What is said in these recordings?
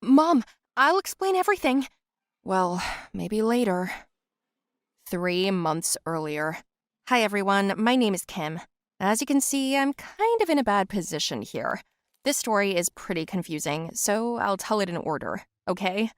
Mom, I'll explain everything. Well, maybe later. 3 months earlier. Hi everyone, my name is Kim. As you can see, I'm kind of in a bad position here. This story is pretty confusing, so I'll tell it in order, okay?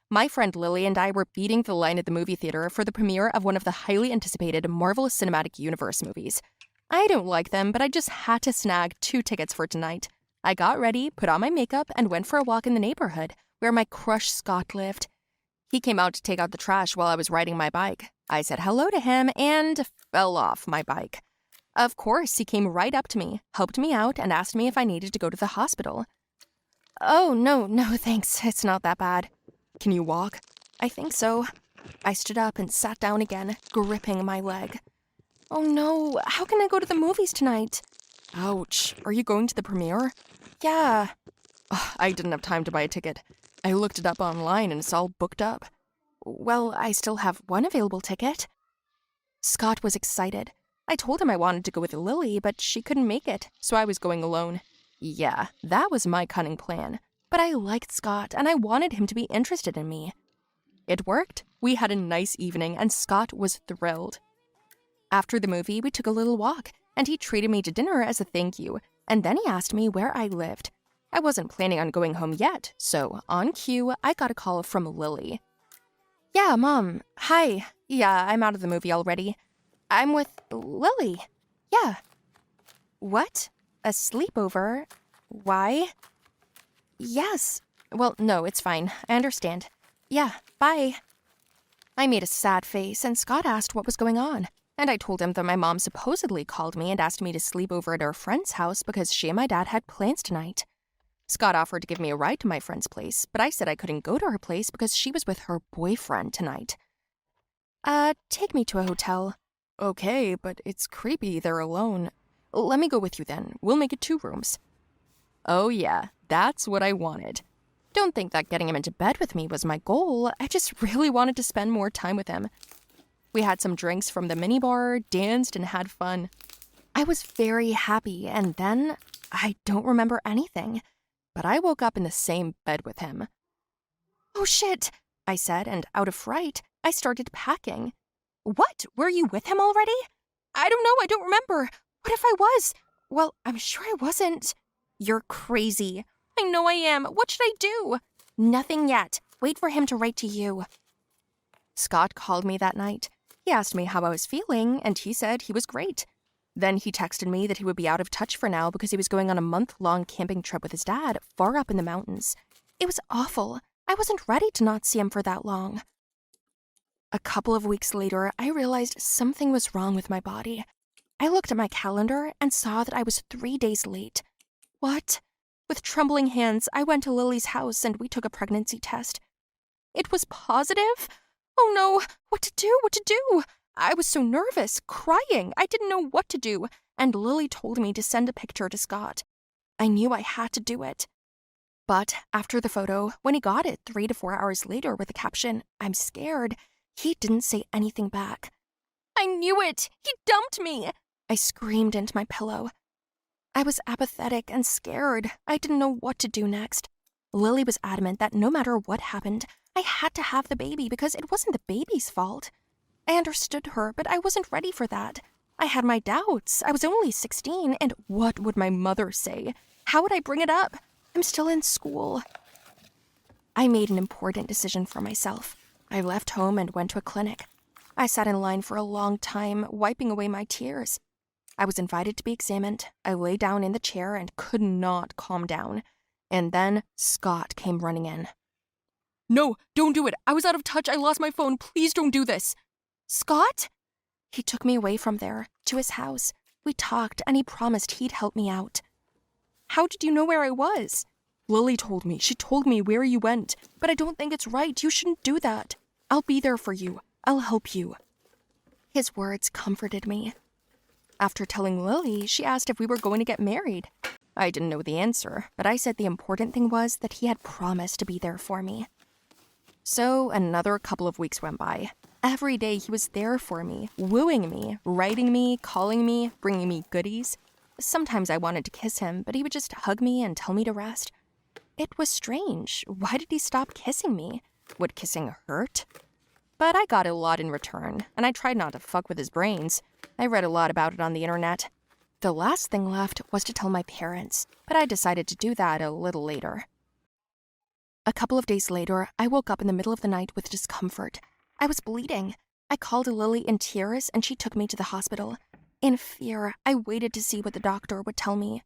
My friend Lily and I were beating the line at the movie theater for the premiere of one of the highly anticipated Marvel Cinematic Universe movies. I don't like them, but I just had to snag 2 tickets for tonight. I got ready, put on my makeup, and went for a walk in the neighborhood, where my crush Scott lived. He came out to take out the trash while I was riding my bike. I said hello to him and fell off my bike. Of course, he came right up to me, helped me out, and asked me if I needed to go to the hospital. Oh, no, thanks. It's not that bad. Can you walk? I think so. I stood up and sat down again, gripping my leg. Oh no, how can I go to the movies tonight? Ouch, are you going to the premiere? Yeah. Ugh, I didn't have time to buy a ticket. I looked it up online and it's all booked up. Well, I still have one available ticket. Scott was excited. I told him I wanted to go with Lily, but she couldn't make it, so I was going alone. Yeah, that was my cunning plan. But I liked Scott, and I wanted him to be interested in me. It worked. We had a nice evening, and Scott was thrilled. After the movie, we took a little walk, and he treated me to dinner as a thank you, and then he asked me where I lived. I wasn't planning on going home yet, so on cue, I got a call from Lily. Yeah, Mom. Hi. Yeah, I'm out of the movie already. I'm with Lily. Yeah. What? A sleepover? Why? Yes. Well, no, it's fine. I understand. Yeah, bye. I made a sad face, and Scott asked what was going on. And I told him that my mom supposedly called me and asked me to sleep over at our friend's house because she and my dad had plans tonight. Scott offered to give me a ride to my friend's place, but I said I couldn't go to her place because she was with her boyfriend tonight. Take me to a hotel. Okay, but it's creepy they're alone. Let me go with you then. We'll make it 2 rooms. Oh yeah, that's what I wanted. Don't think that getting him into bed with me was my goal. I just really wanted to spend more time with him. We had some drinks from the minibar, danced, and had fun. I was very happy, and then I don't remember anything. But I woke up in the same bed with him. Oh shit, I said, and out of fright, I started packing. What? Were you with him already? I don't know, I don't remember. What if I was? Well, I'm sure I wasn't. You're crazy. I know I am. What should I do? Nothing yet. Wait for him to write to you. Scott called me that night. He asked me how I was feeling, and he said he was great. Then he texted me that he would be out of touch for now because he was going on a month-long camping trip with his dad far up in the mountains. It was awful. I wasn't ready to not see him for that long. A couple of weeks later, I realized something was wrong with my body. I looked at my calendar and saw that I was 3 days late. What? With trembling hands, I went to Lily's house and we took a pregnancy test. It was positive? Oh no, what to do? I was so nervous, crying. I didn't know what to do, and Lily told me to send a picture to Scott. I knew I had to do it. But after the photo, when he got it 3 to 4 hours later with the caption, "I'm scared," he didn't say anything back. I knew it! He dumped me! I screamed into my pillow. I was apathetic and scared. I didn't know what to do next. Lily was adamant that no matter what happened, I had to have the baby because it wasn't the baby's fault. I understood her, but I wasn't ready for that. I had my doubts. I was only 16, and what would my mother say? How would I bring it up? I'm still in school. I made an important decision for myself. I left home and went to a clinic. I sat in line for a long time, wiping away my tears. I was invited to be examined. I lay down in the chair and could not calm down. And then Scott came running in. No, don't do it. I was out of touch. I lost my phone. Please don't do this. Scott? He took me away from there, to his house. We talked, and he promised he'd help me out. How did you know where I was? Lily told me. She told me where you went. But I don't think it's right. You shouldn't do that. I'll be there for you. I'll help you. His words comforted me. After telling Lily, she asked if we were going to get married. I didn't know the answer, but I said the important thing was that he had promised to be there for me. So another couple of weeks went by. Every day he was there for me, wooing me, writing me, calling me, bringing me goodies. Sometimes I wanted to kiss him, but he would just hug me and tell me to rest. It was strange. Why did he stop kissing me? Would kissing hurt? But I got a lot in return, and I tried not to fuck with his brains. I read a lot about it on the internet. The last thing left was to tell my parents, but I decided to do that a little later. A couple of days later, I woke up in the middle of the night with discomfort. I was bleeding. I called Lily in tears, and she took me to the hospital. In fear, I waited to see what the doctor would tell me.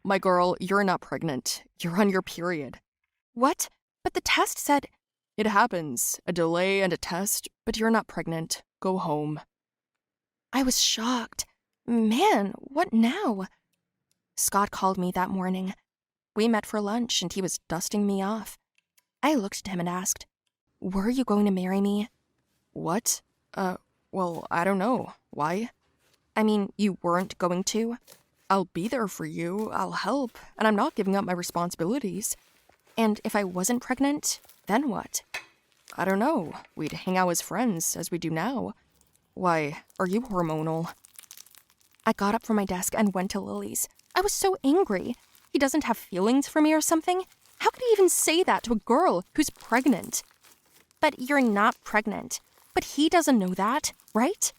"My girl, you're not pregnant. You're on your period." "What? But the test said—" "It happens. A delay and a test, but you're not pregnant. Go home." I was shocked. Man, what now? Scott called me that morning. We met for lunch, and he was dusting me off. I looked at him and asked, "Were you going to marry me?" "What? Well, I don't know. Why?" "I mean, you weren't going to?" "I'll be there for you, I'll help, and I'm not giving up my responsibilities." "And if I wasn't pregnant, then what?" "I don't know. We'd hang out as friends, as we do now." "Why, are you hormonal?" I got up from my desk and went to Lily's. I was so angry. He doesn't have feelings for me or something? How could he even say that to a girl who's pregnant? "But you're not pregnant. But he doesn't know that, right?"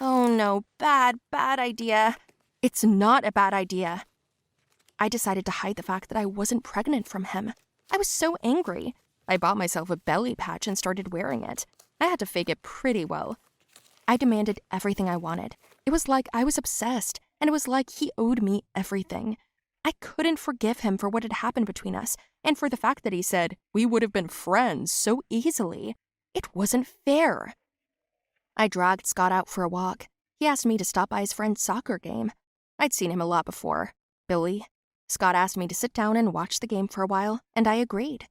"Oh no, bad idea." "It's not a bad idea." I decided to hide the fact that I wasn't pregnant from him. I was so angry. I bought myself a belly patch and started wearing it. I had to fake it pretty well. I demanded everything I wanted. It was like I was obsessed, and it was like he owed me everything. I couldn't forgive him for what had happened between us, and for the fact that he said we would have been friends so easily. It wasn't fair. I dragged Scott out for a walk. He asked me to stop by his friend's soccer game. I'd seen him a lot before. Billy. Scott asked me to sit down and watch the game for a while, and I agreed.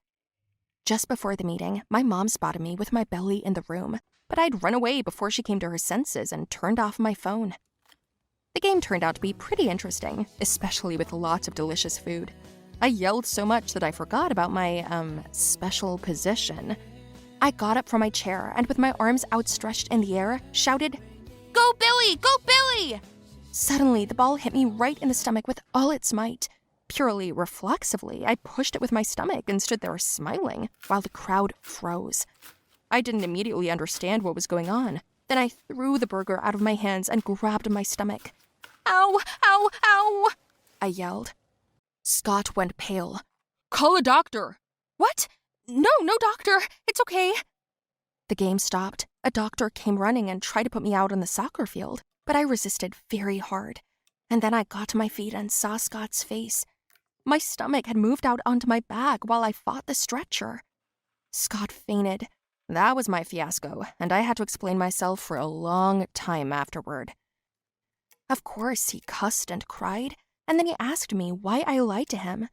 Just before the meeting, my mom spotted me with my belly in the room, but I'd run away before she came to her senses and turned off my phone. The game turned out to be pretty interesting, especially with lots of delicious food. I yelled so much that I forgot about my, special position. I got up from my chair and with my arms outstretched in the air, shouted, "Go Billy! Go Billy!" Suddenly, the ball hit me right in the stomach with all its might. Purely reflexively, I pushed it with my stomach and stood there smiling while the crowd froze. I didn't immediately understand what was going on. Then I threw the burger out of my hands and grabbed my stomach. "Ow! Ow! Ow!" I yelled. Scott went pale. "Call a doctor!" "What? No doctor. It's okay." The game stopped. A doctor came running and tried to put me out on the soccer field, but I resisted very hard. And then I got to my feet and saw Scott's face. My stomach had moved out onto my back while I fought the stretcher. Scott fainted. That was my fiasco, and I had to explain myself for a long time afterward. Of course, he cussed and cried, and then he asked me why I lied to him.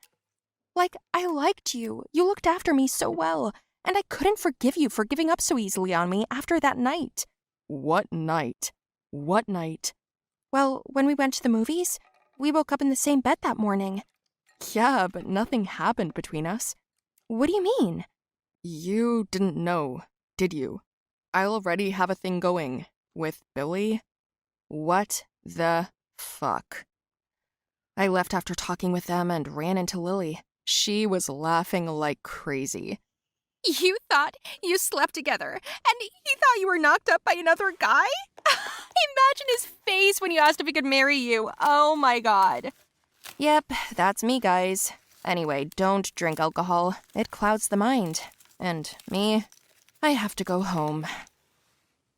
Like, I liked you. You looked after me so well, and I couldn't forgive you for giving up so easily on me after that night. What night? What night? Well, when we went to the movies, we woke up in the same bed that morning. Yeah, but nothing happened between us. What do you mean? You didn't know, did you? I already have a thing going. With Billy? What the fuck? I left after talking with them and ran into Lily. She was laughing like crazy. "You thought you slept together, and he thought you were knocked up by another guy? Imagine his face when you asked if he could marry you. Oh my god." Yep, that's me, guys. Anyway, don't drink alcohol. It clouds the mind. And me, I have to go home.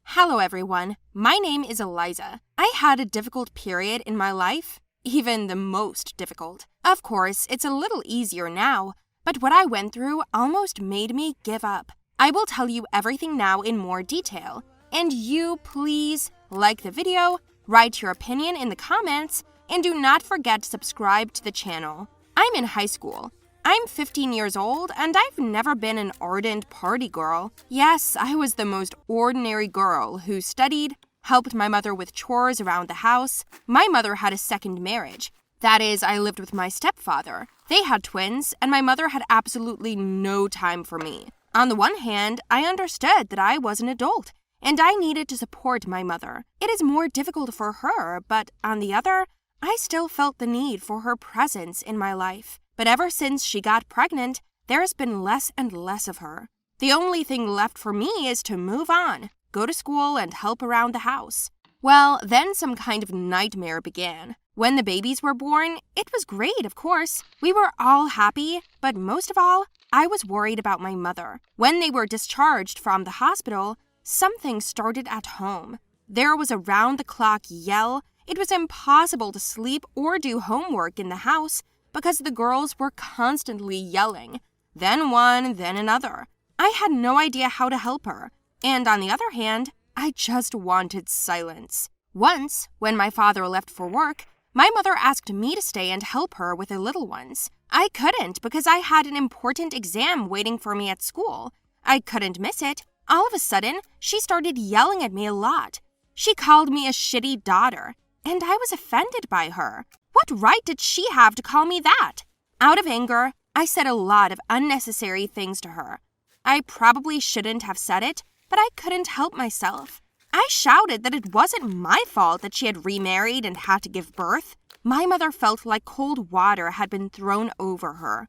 Hello, everyone. My name is Eliza. I had a difficult period in my life, even the most difficult. Of course, it's a little easier now, but what I went through almost made me give up. I will tell you everything now in more detail. And you, please, like the video, write your opinion in the comments, and do not forget to subscribe to the channel. I'm in high school. I'm 15 years old, and I've never been an ardent party girl. Yes, I was the most ordinary girl who studied, helped my mother with chores around the house. My mother had a second marriage. That is, I lived with my stepfather. They had twins, and my mother had absolutely no time for me. On the one hand, I understood that I was an adult, and I needed to support my mother. It is more difficult for her, but on the other, I still felt the need for her presence in my life. But ever since she got pregnant, there has been less and less of her. The only thing left for me is to move on, go to school, and help around the house. Well, then some kind of nightmare began. When the babies were born, it was great, of course. We were all happy, but most of all, I was worried about my mother. When they were discharged from the hospital, something started at home. There was a round-the-clock yell. It was impossible to sleep or do homework in the house because the girls were constantly yelling. Then one, then another. I had no idea how to help her. And on the other hand, I just wanted silence. Once, when my father left for work, my mother asked me to stay and help her with the little ones. I couldn't because I had an important exam waiting for me at school. I couldn't miss it. All of a sudden, she started yelling at me a lot. She called me a shitty daughter, and I was offended by her. What right did she have to call me that? Out of anger, I said a lot of unnecessary things to her. I probably shouldn't have said it, but I couldn't help myself. I shouted that it wasn't my fault that she had remarried and had to give birth. My mother felt like cold water had been thrown over her.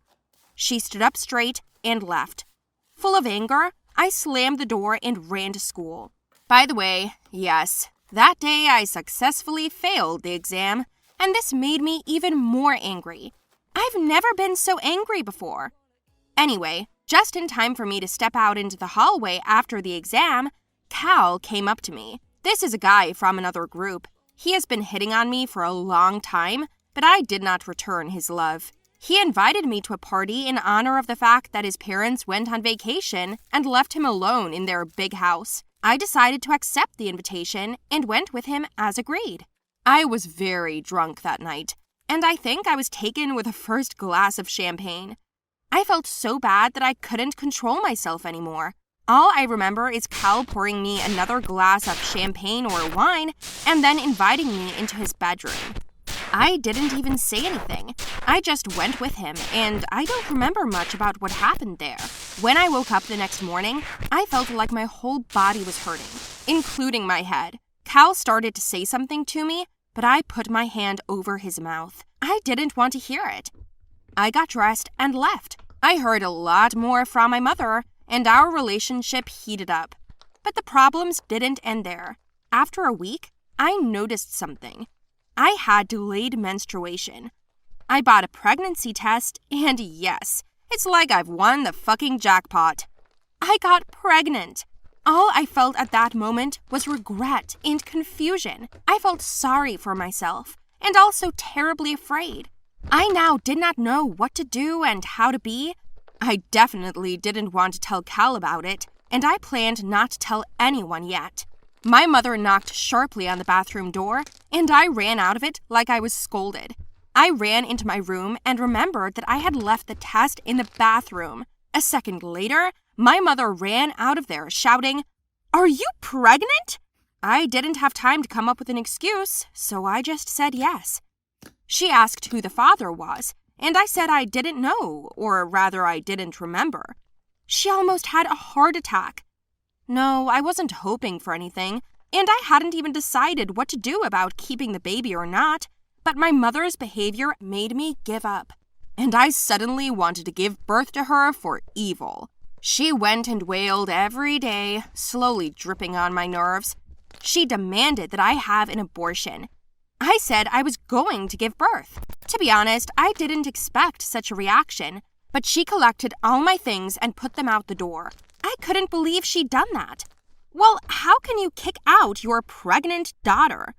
She stood up straight and left. Full of anger, I slammed the door and ran to school. By the way, yes, that day I successfully failed the exam, and this made me even more angry. I've never been so angry before. Anyway, just in time for me to step out into the hallway after the exam, Cal came up to me. This is a guy from another group. He has been hitting on me for a long time, but I did not return his love. He invited me to a party in honor of the fact that his parents went on vacation and left him alone in their big house. I decided to accept the invitation and went with him as agreed. I was very drunk that night, and I think I was taken with a first glass of champagne. I felt so bad that I couldn't control myself anymore. All I remember is Cal pouring me another glass of champagne or wine and then inviting me into his bedroom. I didn't even say anything. I just went with him, and I don't remember much about what happened there. When I woke up the next morning, I felt like my whole body was hurting, including my head. Cal started to say something to me, but I put my hand over his mouth. I didn't want to hear it. I got dressed and left. I heard a lot more from my mother, and our relationship heated up. But the problems didn't end there. After a week, I noticed something. I had delayed menstruation. I bought a pregnancy test, and yes, it's like I've won the fucking jackpot. I got pregnant. All I felt at that moment was regret and confusion. I felt sorry for myself, and also terribly afraid. I now did not know what to do and how to be. I definitely didn't want to tell Cal about it, and I planned not to tell anyone yet. My mother knocked sharply on the bathroom door, and I ran out of it like I was scolded. I ran into my room and remembered that I had left the test in the bathroom. A second later, my mother ran out of there shouting, "Are you pregnant?" I didn't have time to come up with an excuse, so I just said yes. She asked who the father was, and I said I didn't know, or rather I didn't remember. She almost had a heart attack. No, I wasn't hoping for anything, and I hadn't even decided what to do about keeping the baby or not, but my mother's behavior made me give up, and I suddenly wanted to give birth to her for evil. She went and wailed every day, slowly dripping on my nerves. She demanded that I have an abortion. I said I was going to give birth. To be honest, I didn't expect such a reaction, but she collected all my things and put them out the door. I couldn't believe she'd done that. Well, how can you kick out your pregnant daughter?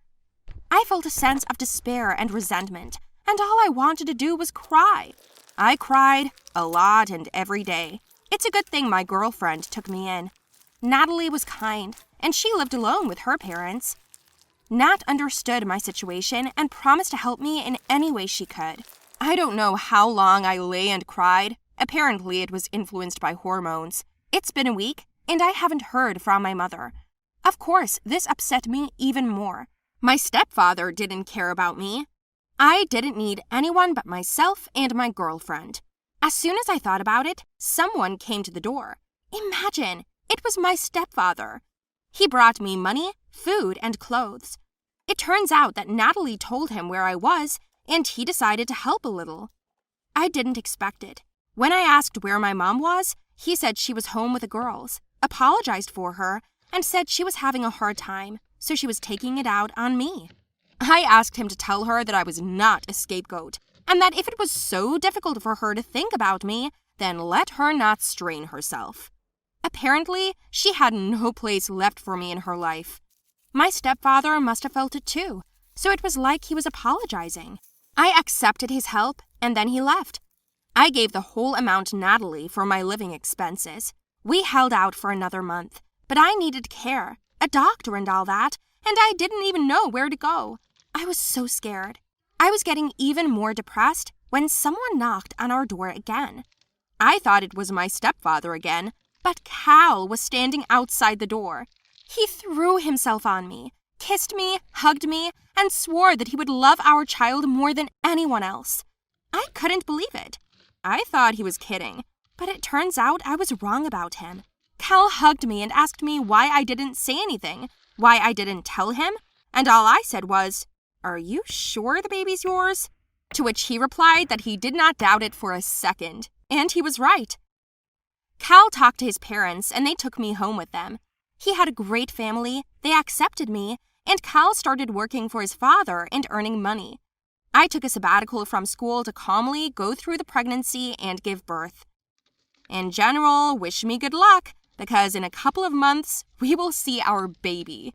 I felt a sense of despair and resentment, and all I wanted to do was cry. I cried a lot and every day. It's a good thing my girlfriend took me in. Natalie was kind, and she lived alone with her parents. Nat understood my situation and promised to help me in any way she could. I don't know how long I lay and cried. Apparently, it was influenced by hormones. It's been a week, and I haven't heard from my mother. Of course, this upset me even more. My stepfather didn't care about me. I didn't need anyone but myself and my girlfriend. As soon as I thought about it, someone came to the door. Imagine, it was my stepfather. He brought me money, food, and clothes. It turns out that Natalie told him where I was, and he decided to help a little. I didn't expect it. When I asked where my mom was, he said she was home with the girls, apologized for her, and said she was having a hard time, so she was taking it out on me. I asked him to tell her that I was not a scapegoat, and that if it was so difficult for her to think about me, then let her not strain herself. Apparently, she had no place left for me in her life. My stepfather must have felt it too, so it was like he was apologizing. I accepted his help, and then he left. I gave the whole amount to Natalie for my living expenses. We held out for another month, but I needed care, a doctor and all that, and I didn't even know where to go. I was so scared. I was getting even more depressed when someone knocked on our door again. I thought it was my stepfather again, but Cal was standing outside the door. He threw himself on me, kissed me, hugged me, and swore that he would love our child more than anyone else. I couldn't believe it. I thought he was kidding, but it turns out I was wrong about him. Cal hugged me and asked me why I didn't say anything, why I didn't tell him, and all I said was, "Are you sure the baby's yours?" To which he replied that he did not doubt it for a second, and he was right. Cal talked to his parents, and they took me home with them. He had a great family, they accepted me, and Cal started working for his father and earning money. I took a sabbatical from school to calmly go through the pregnancy and give birth. In general, wish me good luck, because in a couple of months, we will see our baby.